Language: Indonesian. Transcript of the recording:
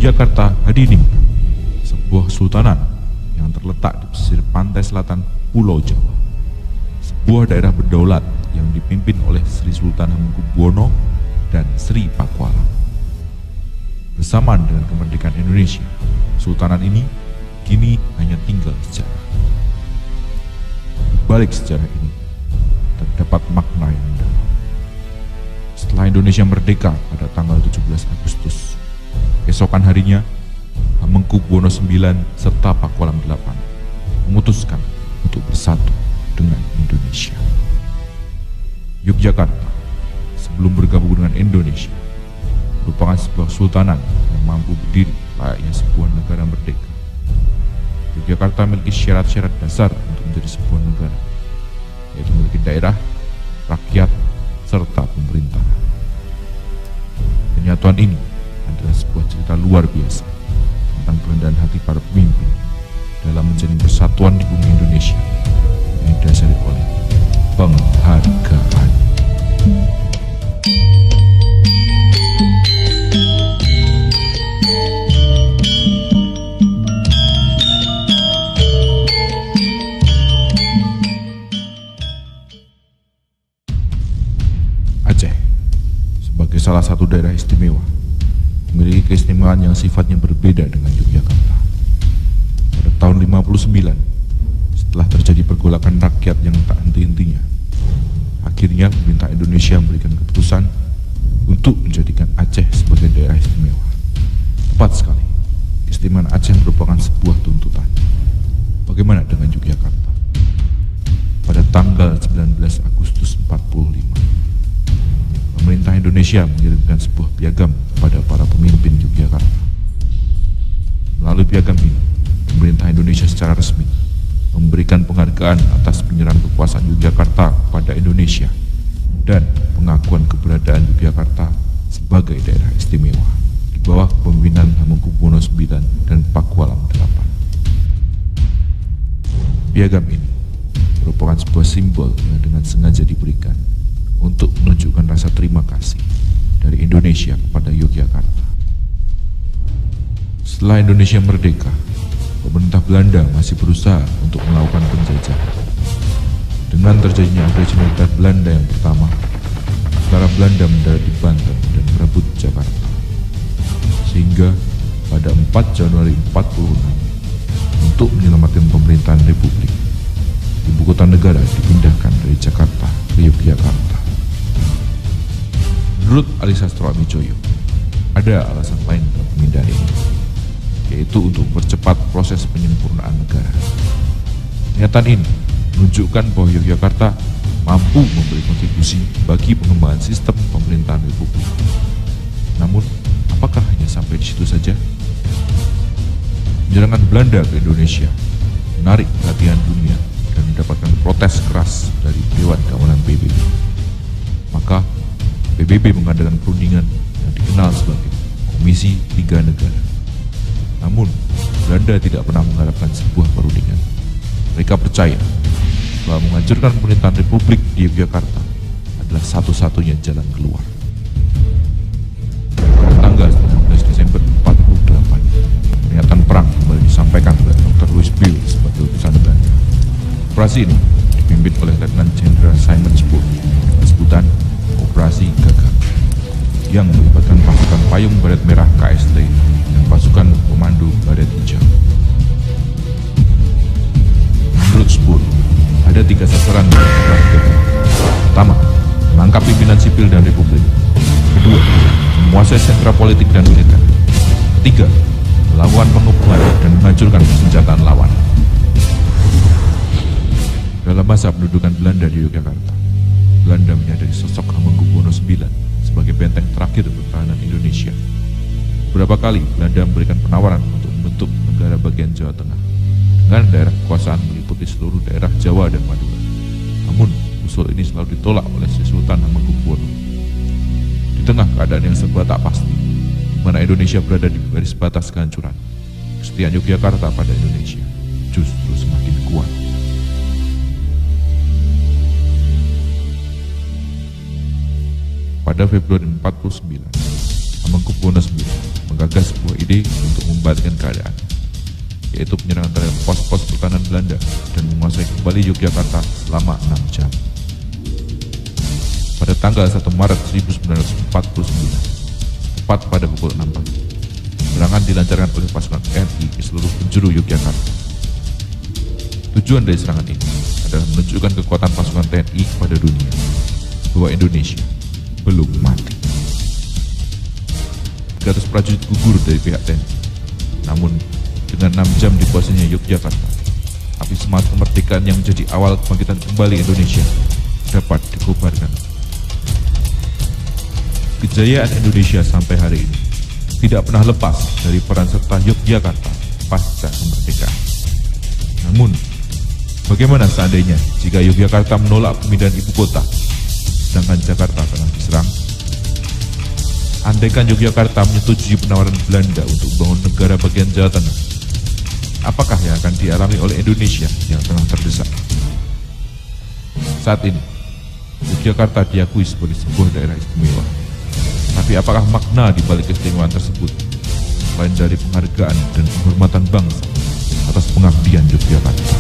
Yogyakarta Hadiningrat, sebuah sultanan yang terletak di pesisir pantai selatan Pulau Jawa. Sebuah daerah berdaulat yang dipimpin oleh Sri Sultan Hamengkubuwono dan Sri Pakualam. Bersamaan dengan kemerdekaan Indonesia, sultanan ini kini hanya tinggal sejarah. Di balik sejarah ini terdapat makna yang mendalam. Setelah Indonesia merdeka pada tanggal 17 Agustus, keesokan harinya Hamengkubuwono IX serta Pakualam VIII memutuskan untuk bersatu dengan Indonesia. Yogyakarta sebelum bergabung dengan Indonesia merupakan sebuah sultanan yang mampu berdiri layaknya sebuah negara merdeka. Yogyakarta memiliki syarat-syarat dasar untuk menjadi sebuah negara, yaitu memiliki daerah, rakyat, serta pemerintahan. Penyatuan ini adalah sebuah cerita luar biasa tentang kerendahan hati para pemimpin dalam menjalin persatuan di bumi Indonesia yang didasari oleh penghargaan. Aceh sebagai salah satu daerah istimewa memiliki keistimewaan yang sifatnya berbeda dengan Yogyakarta. Pada tahun 59, setelah terjadi pergolakan rakyat yang tak henti-hentinya, akhirnya pemerintah Indonesia memberikan keputusan untuk menjadikan Aceh sebagai daerah istimewa. Tepat sekali, keistimewaan Aceh merupakan sebuah tuntutan. Bagaimana dengan Yogyakarta? Pada tanggal 19 Agustus 45, pemerintah Indonesia mengirimkan sebuah piagam kepada para pemimpin Yogyakarta. Melalui piagam ini, pemerintah Indonesia secara resmi memberikan penghargaan atas penyerahan kekuasaan Yogyakarta kepada Indonesia dan pengakuan keberadaan Yogyakarta sebagai daerah istimewa di bawah kepemimpinan Hamengkubuwono IX dan Pakualam VIII. Piagam ini merupakan sebuah simbol yang dengan sengaja diberikan untuk menunjukkan rasa terima kasih dari Indonesia kepada Yogyakarta. Setelah Indonesia merdeka, pemerintah Belanda masih berusaha untuk melakukan penjajahan. Dengan terjadinya agresi militer Belanda yang pertama, tentara Belanda mendarat di Banten dan merebut Jakarta. Sehingga pada 4 Januari 46, untuk menyelamatkan pemerintahan Republik, ibu kota negara dipindahkan dari Jakarta ke Yogyakarta. Menurut Ali Sastroamidjojo, ada alasan lain dalam pemindahan ini, yaitu untuk mempercepat proses penyempurnaan negara. Pernyataan ini menunjukkan bahwa Yogyakarta mampu memberi kontribusi bagi pengembangan sistem pemerintahan Republik. Namun, apakah hanya sampai di situ saja? Penyerangan Belanda ke Indonesia menarik perhatian dunia dan mendapatkan protes keras dari Dewan Keamanan PBB. Maka, PBB mengadakan perundingan yang dikenal sebagai Komisi Tiga Negara. Namun, Belanda tidak pernah mengharapkan sebuah perundingan. Mereka percaya bahwa menghancurkan pemerintahan Republik di Yogyakarta adalah satu-satunya jalan keluar. Pada tanggal 19 Desember 48, pernyataan perang kembali disampaikan oleh Dr. Louis Biel sebagai utusan Belanda. Operasi ini dipimpin oleh Letnan Jenderal Simon Spoor dengan sebutan Operasi Gagak, yang melibatkan pasukan payung baret merah KST dan pasukan komando baret hijau. Menurut Spoor, ada 3 sasaran dalam operasi Gagak. Pertama, menangkap pimpinan sipil dan republik. Kedua, menguasai sentra politik dan militer. Ketiga, melakukan pengepungan dan menghancurkan persenjataan lawan. Dalam masa pendudukan Belanda di Yogyakarta, Belanda menyadari sosok Hamengkubuwono IX sebagai benteng terakhir pertahanan Indonesia. Beberapa kali Belanda memberikan penawaran untuk membentuk negara bagian Jawa Tengah dengan daerah kekuasaan meliputi seluruh daerah Jawa dan Madura. Namun, usul ini selalu ditolak oleh Sri Sultan Hamengkubuwono. Di tengah keadaan yang serba tak pasti, di mana Indonesia berada di garis batas kehancuran, kesetiaan Yogyakarta pada Indonesia justru semakin kuat. Pada Februari 49, Hamengkubuwono IX menggagas sebuah ide untuk membalikkan keadaan, yaitu penyerangan terhadap pos-pos pertahanan Belanda dan menguasai kembali Yogyakarta selama 6 jam. Pada tanggal 1 Maret 1949, tepat pada pukul 6 pagi, serangan dilancarkan oleh pasukan TNI ke seluruh penjuru Yogyakarta. Tujuan dari serangan ini adalah menunjukkan kekuatan pasukan TNI kepada dunia bahwa Indonesia belum mati. 300 prajurit gugur dari pihak TNI, namun dengan 6 jam dikuasainya Yogyakarta, api semangat kemerdekaan yang menjadi awal kebangkitan kembali Indonesia dapat dikobarkan. Kejayaan Indonesia sampai hari ini tidak pernah lepas dari peran serta Yogyakarta pasca kemerdekaan. Namun, bagaimana seandainya jika Yogyakarta menolak pemindahan ibu kota, sedangkan Jakarta tengah diserang? Andaikan Yogyakarta menyetujui penawaran Belanda untuk membangun negara bagian Jawa Tengah, apakah yang akan dialami oleh Indonesia yang tengah terdesak? Saat ini, Yogyakarta diakui sebagai sebuah daerah istimewa. Tapi apakah makna di balik keistimewaan tersebut selain dari penghargaan dan penghormatan bangsa atas pengabdian Yogyakarta?